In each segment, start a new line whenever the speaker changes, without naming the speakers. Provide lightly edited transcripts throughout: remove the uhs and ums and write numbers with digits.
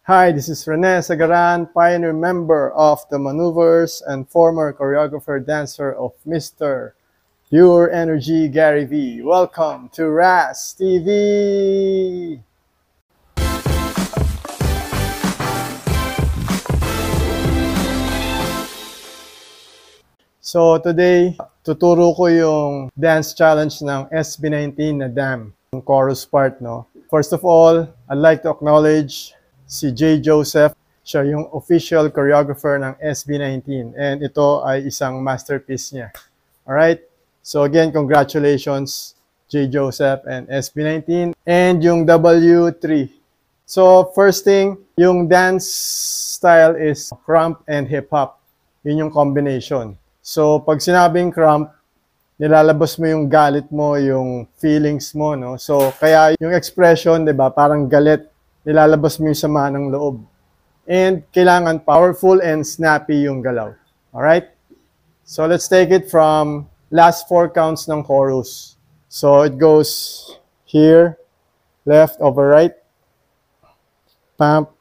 Hi, this is Rene Sagaran, pioneer member of the Maneuvers and former choreographer dancer of Mr. Pure Energy Gary V. Welcome to RAS TV! So today, tuturo ko yung dance challenge ng SB19 na DAM, yung chorus part, no? First of all, I'd like to acknowledge si J. Joseph. Siya yung official choreographer ng SB19 and ito ay isang masterpiece niya. Alright? So again, congratulations J. Joseph and SB19 and yung W3. So first thing, yung dance style is krump and hip-hop. Yun yung combination. So pag sinabing krump, nilalabas mo yung galit mo, yung feelings mo, no? So kaya yung expression, 'di ba, parang galit, nilalabas mo yung sama ng loob. And kailangan powerful and snappy yung galaw. Alright? So let's take it from last 4 counts ng chorus. So it goes here, left over right, pump,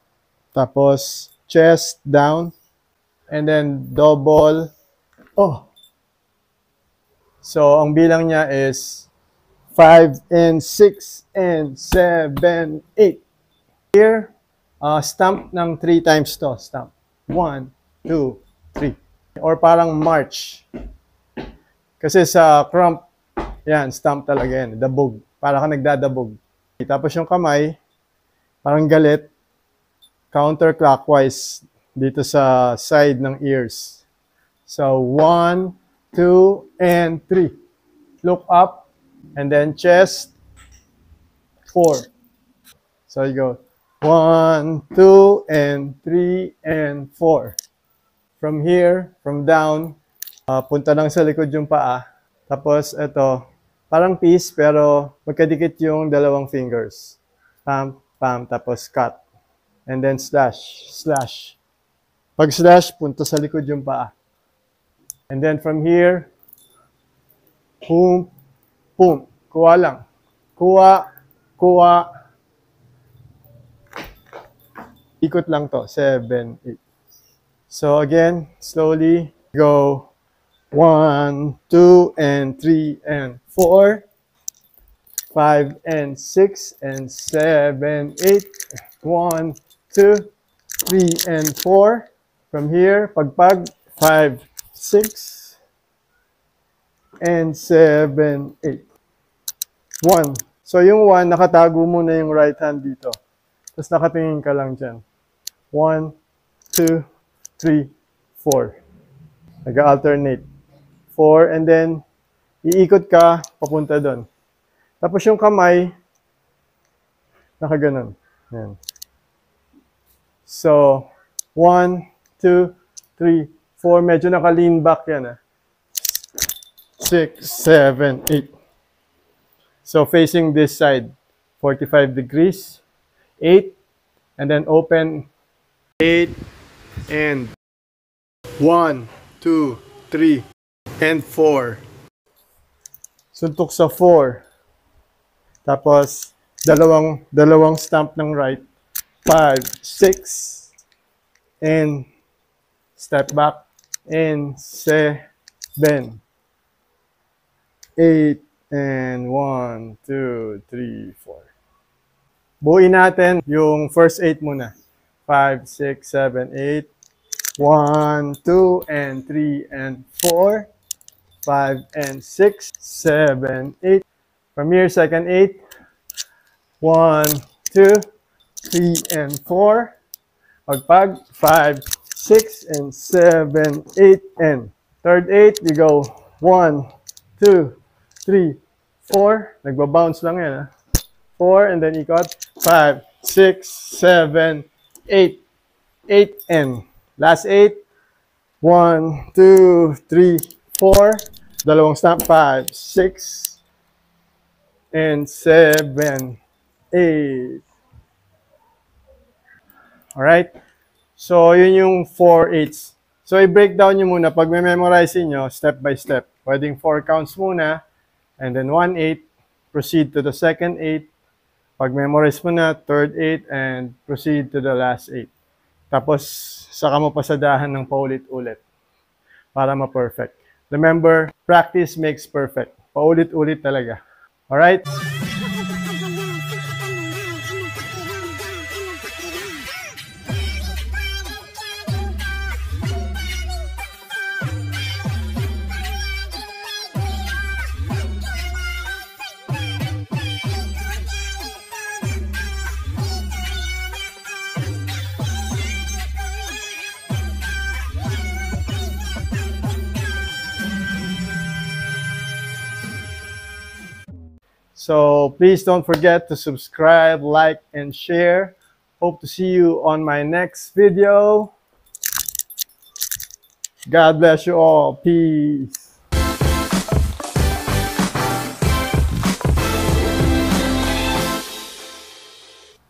tapos chest down, and then double. Oh. So ang bilang niya is 5 and 6 and 7, 8. Here, stamp ng 3 times to. Stamp. 1, 2, 3. Or parang march. Kasi sa krump, yan, stamp talaga yan. Dabog. Para ka nagdadabog. Tapos yung kamay, parang galit. Counterclockwise dito sa side ng ears. So, 1, 2, and 3. Look up, and then chest, 4. So you go 1, 2, and 3, and 4. From here, from down, punta lang sa likod yung paa. Tapos ito, parang piece pero magkadikit yung dalawang fingers. Pam, pam, tapos cut. And then slash, slash. Pag slash, punta sa likod yung paa. And then from here, boom, boom. Kuha lang. Kuha, kuha. Ikot lang to. 7, 8. So again, slowly go 1, 2, and 3, and 4. 5, and 6, and 7, 8. 1, 2, 3, and 4. From here, pagpag, 5, 6, and 7, 8. 1. So yung 1, nakatago muna yung right hand dito. Tapos nakatingin ka lang dyan. 1, 2, 3, 4. Nag-alternate. 4, and then iikot ka papunta doon. Tapos yung kamay, nakaganon. Yan. So, 1, 2, 3, 4. Medyo naka-lean back yan. 6, 7, 8. So, facing this side, 45 degrees. 8, and then open. 8, and 1, 2, 3, and 4. Suntok sa 4. Tapos, dalawang stamp ng right. 5, 6, and step back, and 7, 8, and 1, 2, 3, 4. Buuin natin yung first 8 muna. 5, 6, 7, 8. 1, 2, and 3, and 4. 5, and 6, 7, 8. From here, second 8. 1, 2, 3, and 4. Pagpag, 5, 6, and 7, 8, and third 8, you go 1, 2, 3, 4. Nagbabounce lang yan, 4, and then ikot. 5, 6, 7, 8. 8, and last 8. 1, 2, 3, 4. Dalawang stamp. 5, 6, and 7, 8. Alright? So, yun yung 4/8. So, i-break down nyo muna. Pag may memorize nyo, step by step. Pwedeng 4 counts muna, and then 1/8. Proceed to the second 8. Pag memorize mo na, third 8 and proceed to the last 8. Tapos, saka mo pasadahan ng paulit-ulit para ma-perfect. Remember, practice makes perfect. Paulit-ulit talaga. Alright? So please don't forget to subscribe, like, and share. Hope to see you on my next video. God bless you all. Peace.